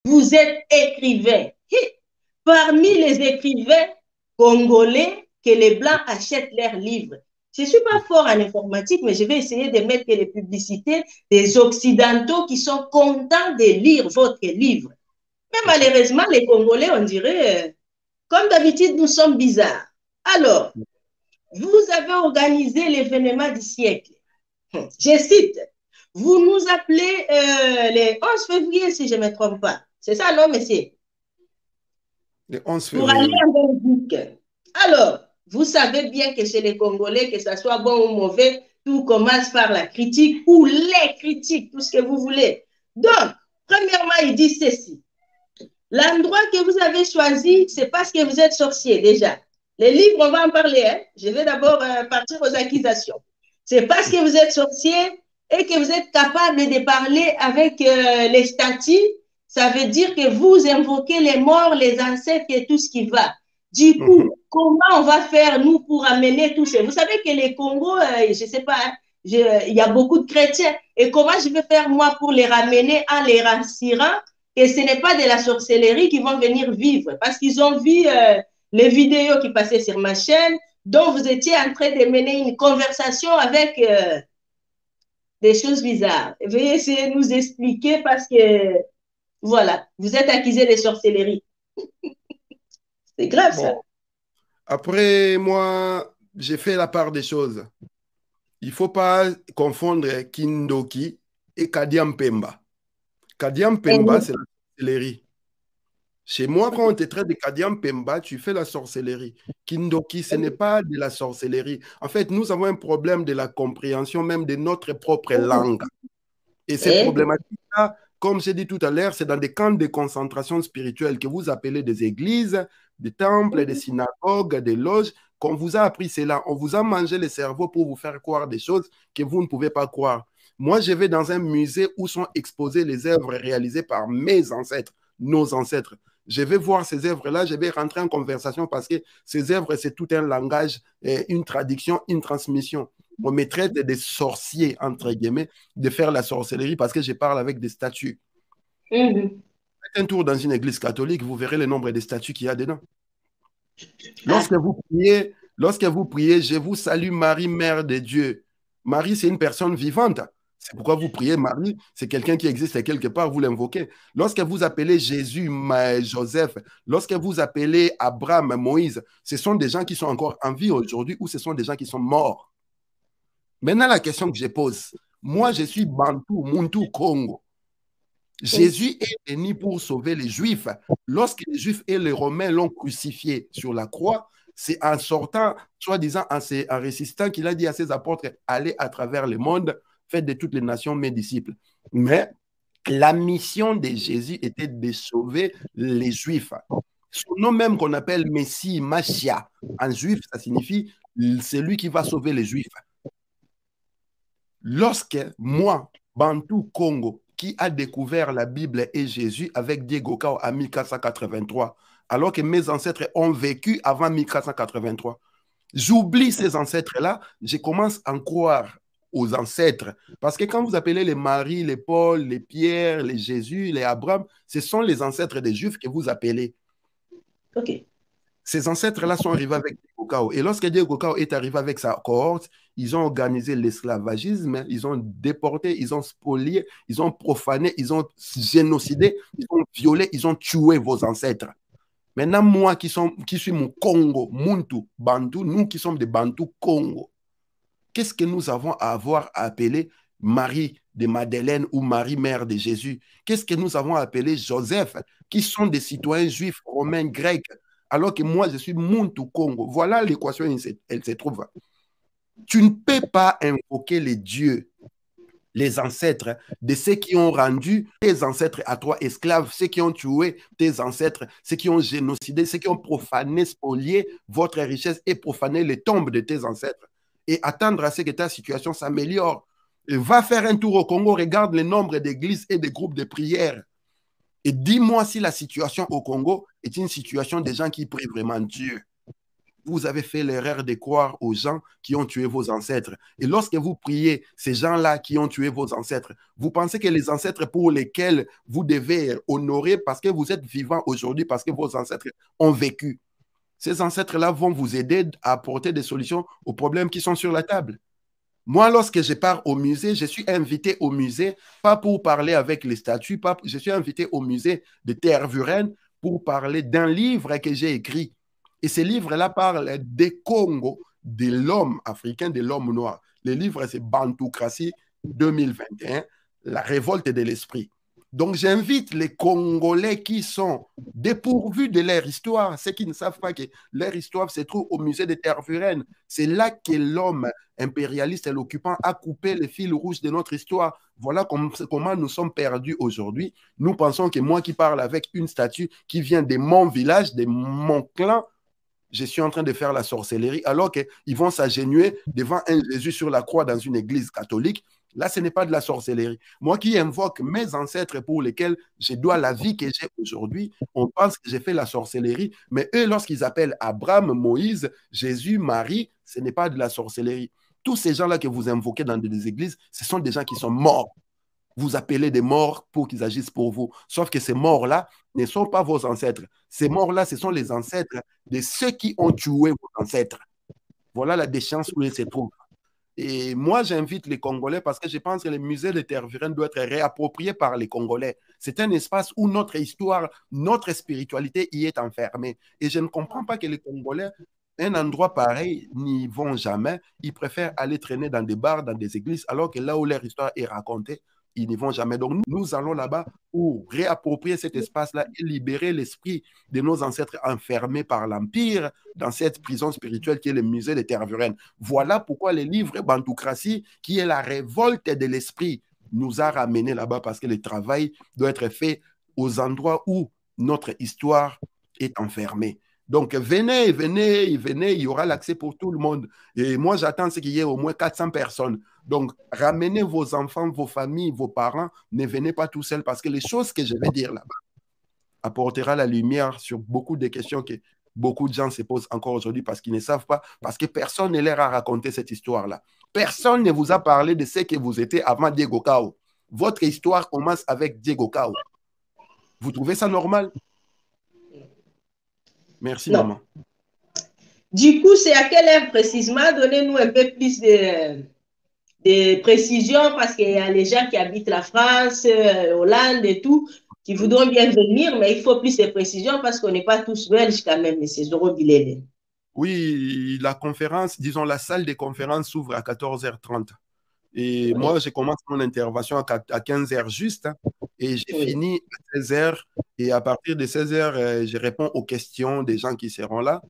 vous êtes écrivain. Parmi les écrivains congolais que les Blancs achètent leurs livres. Je ne suis pas fort en informatique, mais je vais essayer de mettre les publicités des Occidentaux qui sont contents de lire votre livre. Mais malheureusement, les Congolais, on dirait, comme d'habitude, nous sommes bizarres. Alors, vous avez organisé l'événement du siècle. Je cite, vous nous appelez le 11 février, si je ne me trompe pas. C'est ça, non, monsieur? Le 11 Pour février, aller oui. en Belgique. Alors, vous savez bien que chez les Congolais, que ça soit bon ou mauvais, tout commence par la critique ou les critiques, tout ce que vous voulez. Donc, premièrement, il dit ceci. L'endroit que vous avez choisi, c'est parce que vous êtes sorcier déjà. Les livres, on va en parler. Hein? Je vais d'abord partir aux accusations. C'est parce que vous êtes sorcier et que vous êtes capable de parler avec les statues. Ça veut dire que vous invoquez les morts, les ancêtres et tout ce qui va. Du coup, comment on va faire, nous, pour amener tout ça? Vous savez que les Congos, je ne sais pas, hein, il y a beaucoup de chrétiens. Et comment je vais faire, moi, pour les ramener en les rassurant que ce n'est pas de la sorcellerie qui vont venir vivre? Parce qu'ils ont vu les vidéos qui passaient sur ma chaîne, dont vous étiez en train de mener une conversation avec des choses bizarres. Veuillez essayer de nous expliquer parce que, voilà, vous êtes accusé de sorcellerie. C'est grave, ça. Bon, après, moi, j'ai fait la part des choses. Il ne faut pas confondre Kindoki et Kadiam Pemba. Kadiam Pemba, c'est la sorcellerie. Chez moi, quand on te traite de Kadiam Pemba, tu fais la sorcellerie. Kindoki, ce n'est pas de la sorcellerie. En fait, nous avons un problème de la compréhension même de notre propre langue. Et ces problématiques-là, comme j'ai dit tout à l'heure, c'est dans des camps de concentration spirituelle que vous appelez des églises, des temples, des synagogues, des loges, qu'on vous a appris cela. On vous a mangé le cerveau pour vous faire croire des choses que vous ne pouvez pas croire. Moi, je vais dans un musée où sont exposées les œuvres réalisées par mes ancêtres, nos ancêtres. Je vais voir ces œuvres-là, je vais rentrer en conversation parce que ces œuvres, c'est tout un langage, une traduction, une transmission. On me traite des sorciers, entre guillemets, de faire la sorcellerie parce que je parle avec des statues. Faites un tour dans une église catholique, vous verrez le nombre de statues qu'il y a dedans. Lorsque vous priez, je vous salue Marie, Mère de Dieu. Marie, c'est une personne vivante. C'est pourquoi vous priez Marie, c'est quelqu'un qui existe quelque part, vous l'invoquez. Lorsque vous appelez Jésus, Joseph, lorsque vous appelez Abraham, Moïse, ce sont des gens qui sont encore en vie aujourd'hui ou ce sont des gens qui sont morts. Maintenant, la question que je pose, moi, je suis Bantou, Muntu, Congo. Jésus est venu pour sauver les Juifs. Lorsque les Juifs et les Romains l'ont crucifié sur la croix, c'est en sortant, soi-disant en résistant, qu'il a dit à ses apôtres, allez à travers le monde, faites de toutes les nations mes disciples. Mais la mission de Jésus était de sauver les Juifs. Son nom même qu'on appelle Messie, Machia, en juif, ça signifie c'est lui qui va sauver les Juifs. Lorsque moi, Bantou Congo, qui a découvert la Bible et Jésus avec Diego Cao en 1483, alors que mes ancêtres ont vécu avant 1483, j'oublie ces ancêtres-là, je commence à en croire aux ancêtres. Parce que quand vous appelez les Marie, les Paul, les Pierre, les Jésus, les Abraham, ce sont les ancêtres des Juifs que vous appelez. OK. Ces ancêtres-là sont arrivés avec Diego Cao. Et lorsque Diego Cao est arrivé avec sa cohorte, ils ont organisé l'esclavagisme, ils ont déporté, ils ont spolié, ils ont profané, ils ont génocidé, ils ont violé, ils ont tué vos ancêtres. Maintenant, moi qui suis mon Congo, Muntu, Bantou, nous qui sommes des Bantou Congo, qu'est-ce que nous avons à avoir à appeler Marie de Madeleine ou Marie, mère de Jésus? Qu'est-ce que nous avons à appeler Joseph, qui sont des citoyens juifs, romains, grecs, alors que moi, je suis Muntu Congo? Voilà l'équation, elle se trouve. Tu ne peux pas invoquer les dieux, les ancêtres de ceux qui ont rendu tes ancêtres à toi esclaves, ceux qui ont tué tes ancêtres, ceux qui ont génocidé, ceux qui ont profané, spolié votre richesse et profané les tombes de tes ancêtres. Et attendre à ce que ta situation s'améliore. Va faire un tour au Congo, regarde le nombre d'églises et de groupes de prière. Et dis-moi si la situation au Congo est une situation des gens qui prient vraiment Dieu. vous avez fait l'erreur de croire aux gens qui ont tué vos ancêtres. Et lorsque vous priez ces gens-là qui ont tué vos ancêtres, vous pensez que les ancêtres pour lesquels vous devez honorer parce que vous êtes vivant aujourd'hui, parce que vos ancêtres ont vécu. Ces ancêtres-là vont vous aider à apporter des solutions aux problèmes qui sont sur la table. Moi, lorsque je pars au musée, je suis invité au musée, pas pour parler avec les statues, je suis invité au musée de Tervuren pour parler d'un livre que j'ai écrit. Et ce livre-là parle des Congo, de l'homme africain, de l'homme noir. Le livre, c'est Bantoocratie 2021, la révolte de l'esprit. Donc, j'invite les Congolais qui sont dépourvus de leur histoire, ceux qui ne savent pas que leur histoire se trouve au musée de Tervuren. C'est là que l'homme impérialiste et l'occupant a coupé le fil rouge de notre histoire. Voilà comment nous sommes perdus aujourd'hui. Nous pensons que moi qui parle avec une statue qui vient de mon village, de mon clan, je suis en train de faire la sorcellerie, alors qu'ils vont s'agenouiller devant un Jésus sur la croix dans une église catholique. Là, ce n'est pas de la sorcellerie. Moi qui invoque mes ancêtres pour lesquels je dois la vie que j'ai aujourd'hui, on pense que j'ai fait la sorcellerie, mais eux, lorsqu'ils appellent Abraham, Moïse, Jésus, Marie, ce n'est pas de la sorcellerie. Tous ces gens-là que vous invoquez dans des églises, ce sont des gens qui sont morts. Vous appelez des morts pour qu'ils agissent pour vous. Sauf que ces morts-là ne sont pas vos ancêtres. Ces morts-là, ce sont les ancêtres de ceux qui ont tué vos ancêtres. Voilà la déchéance où ils se trouvent. Et moi, j'invite les Congolais parce que je pense que le musée de Tervuren doit être réapproprié par les Congolais. C'est un espace où notre histoire, notre spiritualité y est enfermée. Et je ne comprends pas que les Congolais, un endroit pareil, n'y vont jamais. Ils préfèrent aller traîner dans des bars, dans des églises, alors que là où leur histoire est racontée, ils n'y vont jamais. Donc, nous allons là-bas pour réapproprier cet espace-là et libérer l'esprit de nos ancêtres enfermés par l'Empire dans cette prison spirituelle qui est le musée de Tervuren. Voilà pourquoi le livre Bantoocratie, qui est la révolte de l'esprit, nous a ramenés là-bas parce que le travail doit être fait aux endroits où notre histoire est enfermée. Donc, venez, venez, venez, il y aura l'accès pour tout le monde. Et moi, j'attends qu'il y ait au moins 400 personnes. Donc, ramenez vos enfants, vos familles, vos parents. Ne venez pas tout seul parce que les choses que je vais dire là-bas apportera la lumière sur beaucoup de questions que beaucoup de gens se posent encore aujourd'hui parce qu'ils ne savent pas, parce que personne ne leur a raconté cette histoire-là. Personne ne vous a parlé de ce que vous étiez avant Diego Cao. Votre histoire commence avec Diego Cao. Vous trouvez ça normal? Merci, non. maman. Du coup, c'est à quelle heure précisément? Donnez-nous un peu plus de précisions parce qu'il y a les gens qui habitent la France, Hollande et tout, qui voudront bien venir, mais il faut plus de précisions parce qu'on n'est pas tous belges quand même, M. Zoro Bilele. Oui, la conférence, disons, la salle des conférences s'ouvre à 14h30. Et Oui. moi, je commence mon intervention à 15h juste, hein, et j'ai fini à 16h. Et à partir de 16h, je réponds aux questions des gens qui seront là.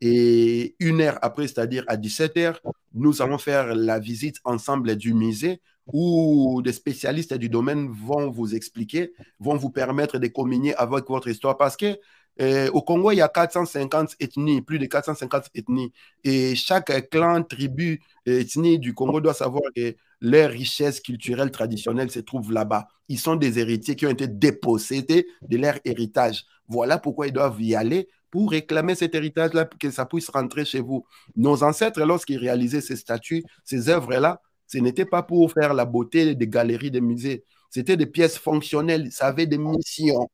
Et une heure après, c'est-à-dire à 17h, nous allons faire la visite ensemble du musée où des spécialistes du domaine vont vous expliquer, vont vous permettre de communier avec votre histoire. Parce que au Congo, il y a 450 ethnies, plus de 450 ethnies. Et chaque clan, tribu, ethnie du Congo doit savoir que leurs richesses culturelles traditionnelles se trouvent là-bas. Ils sont des héritiers qui ont été dépossédés de leur héritage. Voilà pourquoi ils doivent y aller pour réclamer cet héritage-là, pour que ça puisse rentrer chez vous. Nos ancêtres, lorsqu'ils réalisaient ces statues, ces œuvres-là, ce n'était pas pour faire la beauté des galeries, des musées. C'était des pièces fonctionnelles. Ça avait des missions.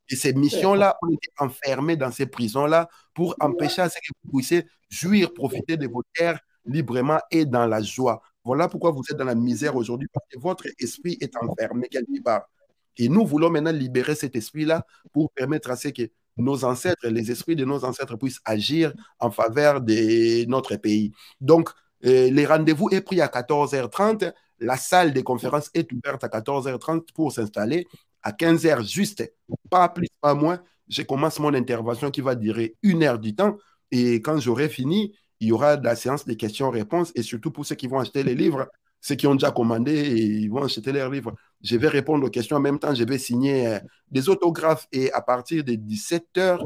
Et ces missions-là ont été enfermées dans ces prisons-là pour empêcher à ce que vous puissiez jouir, profiter de vos terres librement et dans la joie. Voilà pourquoi vous êtes dans la misère aujourd'hui, parce que votre esprit est enfermé quelque part. Et nous voulons maintenant libérer cet esprit-là pour permettre à ce que nos ancêtres, les esprits de nos ancêtres puissent agir en faveur de notre pays. Donc, les rendez-vous est pris à 14h30. La salle des conférences est ouverte à 14h30 pour s'installer. À 15h juste, pas plus, pas moins, je commence mon intervention qui va durer 1 heure du temps. Et quand j'aurai fini, il y aura de la séance de questions-réponses. Et surtout pour ceux qui vont acheter les livres, ceux qui ont déjà commandé et ils vont acheter leurs livres, je vais répondre aux questions. En même temps, je vais signer des autographes. Et à partir de 17h,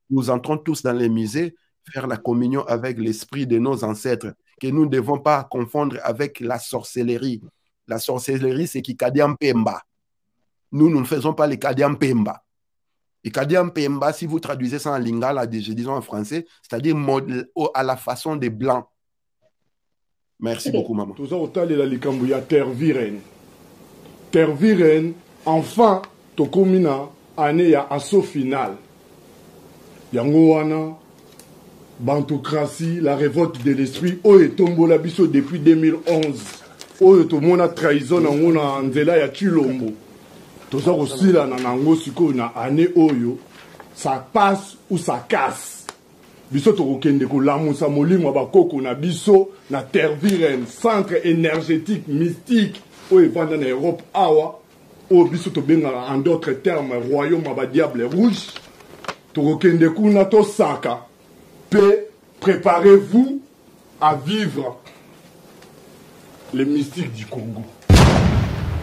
nous entrons tous dans les musées, faire la communion avec l'esprit de nos ancêtres, que nous ne devons pas confondre avec la sorcellerie. La sorcellerie, c'est Kikadian Pemba. Nous ne faisons pas les Kadian Pemba. Et Kadia Mpemba, si vous traduisez ça en lingala, disons en français, c'est-à-dire à la façon des Blancs. Merci beaucoup, maman. Tout ça, au tal de la likambu, il y a terre virène. Terre virène, enfin, tokomina, année, il y a assaut final. Yangoana, Bantocratie, la révolte de l'esprit, Oye Tombola Biso depuis 2011. Oye Tomona trahison, en Nzela, ya Chilombo. Tout ça aussi, là, nanango, siko, na année Oyo, ça passe ou ça casse. Biso Torokende, ko Lamoussa Molingo, Bakoko, na Biso, na terre virène, centre énergétique, mystique, Oye Vanda na Europe, Awa, Oye Biso Tobenga, en d'autres termes, royaume, Aba Diable Rouge, Torokende, Kuna, Tosaka, préparez-vous à vivre les mystiques du Congo.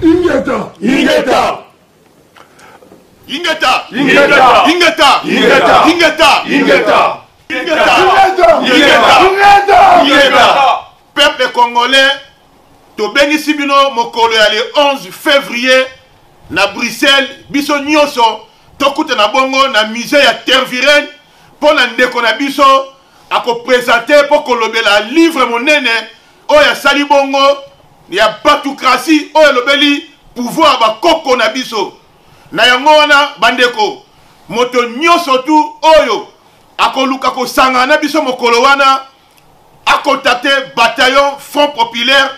Ingeta! Ingeta! Ingeta! Ingeta! Ingeta! Ingeta! Ingeta! Ingeta! Ingeta! Ingeta! Peuple congolais, to bénissi bino mokolo ya le 11 février na Bruxelles, biso nyonso tokuta na bongo na musée ya terre virène pour na ndeko na biso ako présenter pour kolobela livre monene oya sali bongo ya Bantocratie oya lobeli pouvoir ba koko na biso na yango wana bandeko moto nyonso tu oyo akoluka ko sanga na biso mokolo wana a contacté bataillon Front Populaire